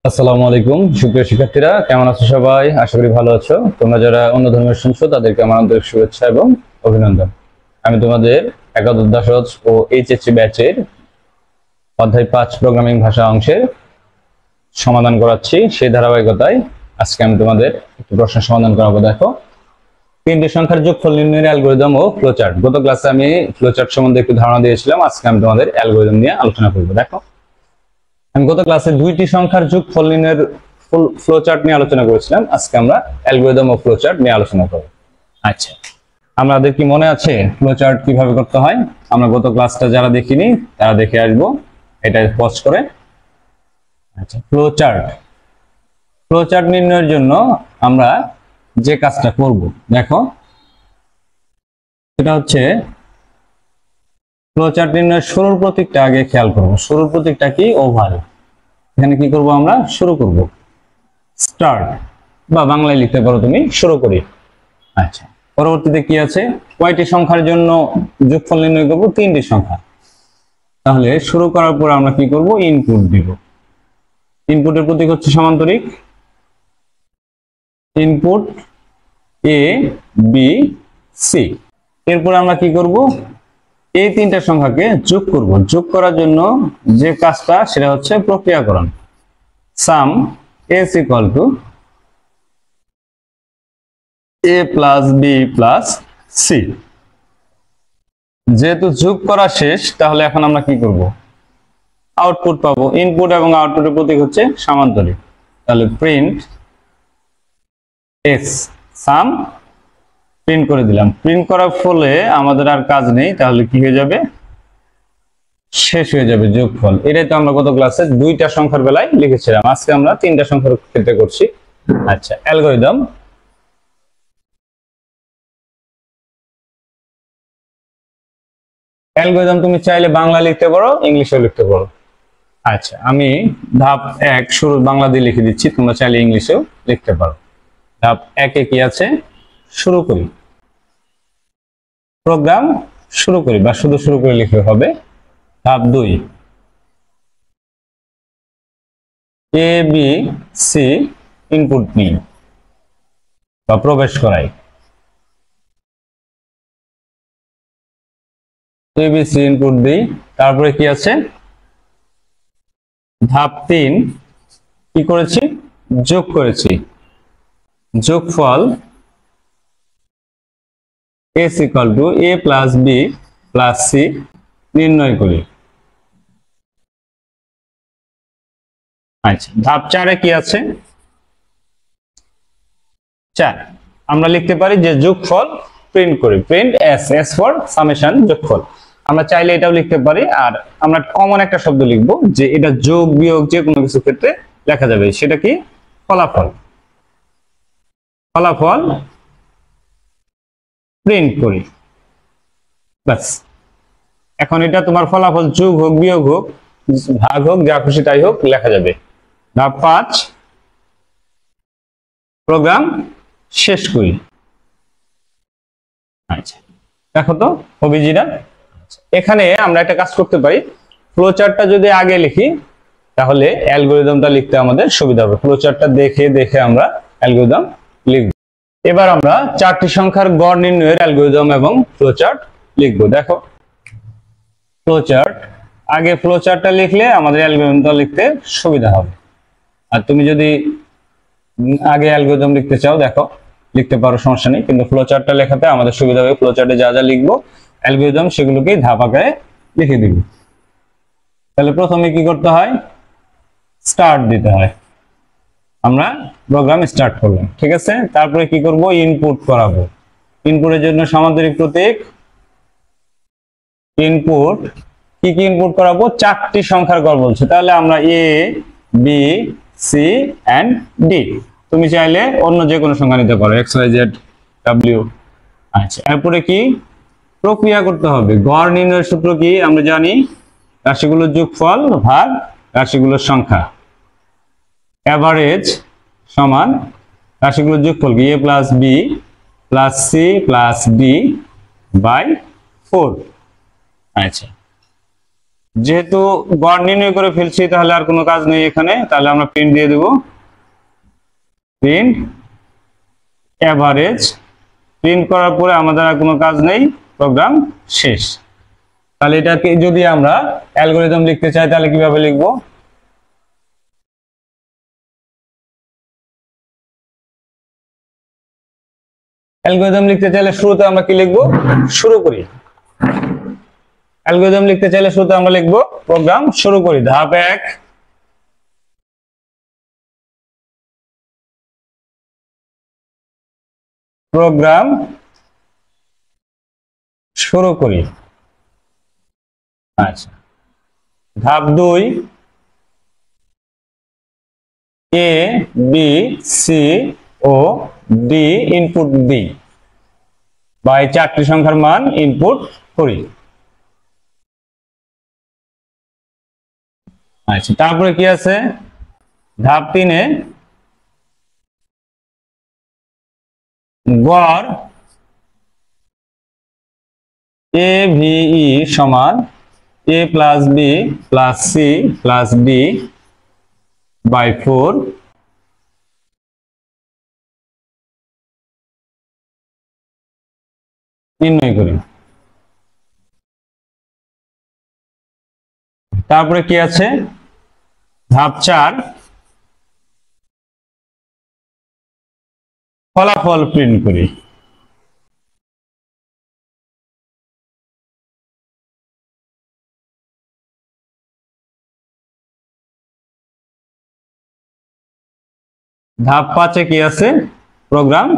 আসসালামু আলাইকুম সুপ্রিয় শিক্ষার্থীরা, কেমন আছো সবাই? আশা করি ভালো আছো। তোমরা যারা অন্য ধর্মের শুনছো তাদেরকে আমার আন্তরিক শুভেচ্ছা এবং অভিনন্দন। আমি তোমাদের একাদশ দ্বাদশ ও এইচএসসি ব্যাচের অধ্যায় 5 প্রোগ্রামিং ভাষা অংশের সমাধান করাচ্ছি। সেই ধারাবাহিকতায় আজকে আমি তোমাদের একটি প্রশ্নের সমাধান করাবো। দেখো, তিনটি সংখ্যার যোগফল নির্ণয়ের অ্যালগরিদম ও ফ্লোচার্ট। গত ক্লাসে আমি ফ্লোচার্ট সম্বন্ধে একটু ধারণা দিয়েছিলাম, আজকে আমি তোমাদের অ্যালগরিদম নিয়ে আলোচনা করবো। দেখো, আমি গত ক্লাসে দুইটি সংখ্যার যোগফল নির্ণয়ের ফ্লোচার্ট নিয়ে আলোচনা করেছিলাম, আজকে আমরা অ্যালগরিদম ও ফ্লোচার্ট নিয়ে আলোচনা করব। আচ্ছা, আমাদের কি মনে আছে ফ্লোচার্ট কিভাবে করতে হয়? আমরা গত ক্লাসটা যারা দেখিনি তারা দেখে আসবো, এটা পজ করে। আচ্ছা, ফ্লোচার্ট নির্ণয়ের জন্য আমরা যে কাজটা করব, দেখো, সেটা হচ্ছে ফ্লোচার্ট নির্ণয়ের শুরুর প্রতীকটা আগে খেয়াল করব। শুরুর প্রতীকটা কি? ওভাল। এখানে কি করব? আমরা শুরু করব, স্টার্ট, বা বাংলায় লিখতে পারো তুমি শুরু করি। আচ্ছা, পরবর্তীতে কি আছে? কয়টি সংখ্যার জন্য যোগফল নির্ণয় করব? তিনটি সংখ্যা। তাহলে শুরু করার পর আমরা কি করব? ইনপুট দিব। ইনপুটের প্রতীক হচ্ছে সমান্তরিক, ইনপুট এ বি সি। এরপর আমরা কি করব? এই তিনটা সংখ্যাকে যোগ করব। যোগ করার জন্য যে কাজটা সেটা হচ্ছে প্রক্রিয়াকরণ। সাম is equal to a plus b plus c। যেহেতু যোগ করা শেষ, তাহলে এখন আমরা কি করব? আউটপুট পাবো। ইনপুট এবং আউটপুটের প্রতীক হচ্ছে সামান্তরিক। তাহলে প্রিন্ট x সাম প্রিন্ট করে দিলাম। প্রিন্ট করার ফলে আমাদের আর কাজ নেই, তাহলে কি হয়ে যাবে? শেষ হয়ে যাবে যোগফল। এটাই তো আমরা গত ক্লাসে দুইটা সংখ্যার বেলায় লিখেছিলাম, আজকে আমরা তিনটা সংখ্যার ক্ষেত্রে করছি। আচ্ছা, অ্যালগরিদম। অ্যালগরিদম তুমি চাইলে বাংলা লিখতে পারো, ইংলিশেও লিখতে পারো। আচ্ছা, আমি ধাপ 1 শুরু বাংলা দিয়ে লিখে দিচ্ছি, তোমরা চাইলে ইংলিশেও লিখতে পারো। ধাপ 1-এ কি আছে? শুরু করি, প্রোগ্রাম শুরু করি, বা শুধু শুরু করে লিখলে হবে। ধাপ 2, এ বি সি ইনপুট নিই বা প্রবেশ করাই। এবিসি ইনপুট দিই। তারপরে কি আছে? ধাপ 3 কি করেছি? যোগ করেছি। যোগফল s equal to a plus b plus c নির্ণয় করি। আচ্ছা, ধাপ 4-এ কি আছে? 4 আমরা লিখতে পারি যে যোগফল প্রিন্ট করি। প্রিন্ট s ফর সামেশন, যোগফল। আমরা চাইলে এটাও লিখতে পারি, আর আমরা কমন একটা শব্দ লিখবো যে এটা যোগ বিয়োগ যে কোনো কিছু ক্ষেত্রে লেখা যাবে। সেটা কি? ফলাফল। ফলাফল প্রিন্ট করি, বাস। এখন এটা তোমার ফলাফল যোগ হোক বিয়োগ হোক ভাগ হোক যা খুশি তাই হোক লেখা যাবে। ধাপ 5 প্রোগ্রাম শেষ করি। আচ্ছা, দেখো তো অভিজিরা, এখানে আমরা একটা কাজ করতে পারি। ফ্লোচার্টটা যদি আগে লিখি তাহলে অ্যালগরিদমটা লিখতে আমাদের সুবিধা হবে। ফ্লোচার্টটা দেখে দেখে আমরা অ্যালগরিদম লিখব। এবার আমরা চারটি সংখ্যার গড় নির্ণয়ের অ্যালগরিদম এবং ফ্লোচার্ট লিখব। দেখো, ফ্লোচার্ট আগে ফ্লোচার্টটা লিখলে আমাদের অ্যালগরিদমটা লিখতে সুবিধা হবে। আর তুমি যদি আগে অ্যালগরিদম লিখতে চাও, দেখো লিখতে পারো, সমস্যা নেই, কিন্তু ফ্লোচার্টটা লেখাতে আমাদের সুবিধা হবে। ফ্লোচার্টে যা যা লিখবো অ্যালগরিদম সেগুলোকে ধাপ আকারে লিখে দিব। তাহলে প্রথমে কি করতে হয়? স্টার্ট দিতে হয়। আমরা প্রোগ্রাম স্টার্ট করলাম, ঠিক আছে। তারপরে কি করব? ইনপুট করাবো। ইনপুটের জন্য সামান্তরিক প্রতীক ইনপুট। কি কি ইনপুট করাবো? চারটি সংখ্যার গড় বলছে, তাহলে আমরা A B C and D. তুমি চাইলে অন্য যে কোনো সংখ্যা নিতে পারো, এক্স ওয়াই জেড ডাব্লিউ। আচ্ছা, এরপরে কি প্রক্রিয়া করতে হবে? গড় নির্ণয়ের সূত্র কি আমরা জানি? রাশিগুলোর যোগফল ভাগ রাশিগুলোর সংখ্যা। এভারেজ সমান রাশিগুলোর যোগফল কি? A plus B plus C plus D by 4। আচ্ছা, যেহেতু গড় নির্ণয় করে ফেলছি তাহলে আর কোনো কাজ নেই এখানে, তাহলে আমরা প্রিন্ট দিয়ে দেব, প্রিন্ট এভারেজ। প্রিন্ট করার পরে আমাদের আর কোনো কাজ নেই, প্রোগ্রাম শেষ। তাহলে এটাকে যদি আমরা অ্যালগরিদম লিখতে চাই তাহলে কিভাবে লিখবো? অ্যালগরিদম লিখতে চাইলে শুরুতে আমরা কি লিখবো? শুরু করি। অ্যালগরিদম লিখতে চাইলে শুরুতে আমরা লিখবো প্রোগ্রাম শুরু করি। ধাপ 1, প্রোগ্রাম শুরু করি। আচ্ছা, ধাপ 2, A B C O D input দিই বা এই 4টি সংখ্যার মান ইনপুট করি। আচ্ছা, তারপরে কি আছে? ধাপ 3-এ গড় এ ভিই সমান A plus B plus C plus D by 4 নির্ণয় করি। তারপরে কি আছে? ধাপ 4, ফলাফল প্রিন্ট করি। ধাপ 5-এ কি আছে? প্রোগ্রাম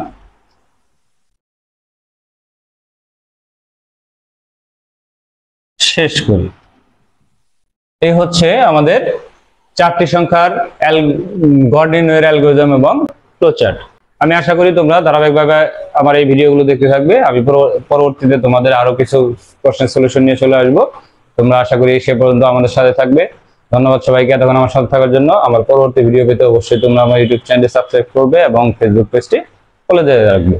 শেষ করি। এই হচ্ছে আমাদের 4টি সংখ্যার গড় নির্ণয়ের অ্যালগরিদম এবং ফ্লোচার্ট। আমি আশা করি তোমরা ধারাবাহিকভাবে আমার এই ভিডিওগুলো দেখতে থাকবে। আমি পরবর্তীতে তোমাদের আরো কিছু প্রশ্নের সলিউশন নিয়ে চলে আসবো। তোমরা আশা করি সে পর্যন্ত আমাদের সাথে থাকবে। ধন্যবাদ সবাইকে এতক্ষণ আমার সাথে থাকার জন্য। আমার পরবর্তী ভিডিও পেতে অবশ্যই তোমরা আমার ইউটিউব চ্যানেলটি সাবস্ক্রাইব করবে এবং ফেসবুক পেজটি ফলো দিয়ে রাখবে।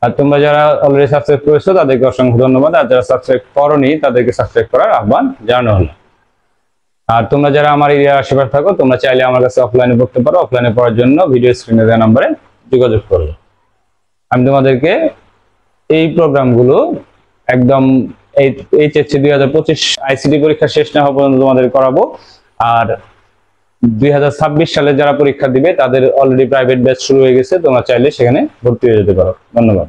আর তোমরা যারা অলরেডি সাবস্ক্রাইব করেছো তাদেরকে অসংখ্য ধন্যবাদ, আর যারা সাবস্ক্রাইব করোনি তাদেরকে সাবস্ক্রাইব করার আহ্বান জানানো হলো। আর তোমরা যারা আমার এরিয়ার আশেপাশে থাকো তোমরা চাইলে আমার কাছে অফলাইনে পড়তে পারো। অফলাইনে পড়ার জন্য ভিডিও স্ক্রিনে দেওয়া নম্বরে যোগাযোগ করবে। আমি তোমাদেরকে এই প্রোগ্রামগুলো একদম এইচএসসি 2025 আইসিটি পরীক্ষা শেষ না হওয়া পর্যন্ত তোমাদের করাবো। আর 2026 সালে যারা পরীক্ষা দিবে তাদের অলরেডি প্রাইভেট ব্যাচ শুরু হয়ে গেছে, তোমরা চাইলে সেখানে ভর্তি হয়ে যেতে পারো। ধন্যবাদ।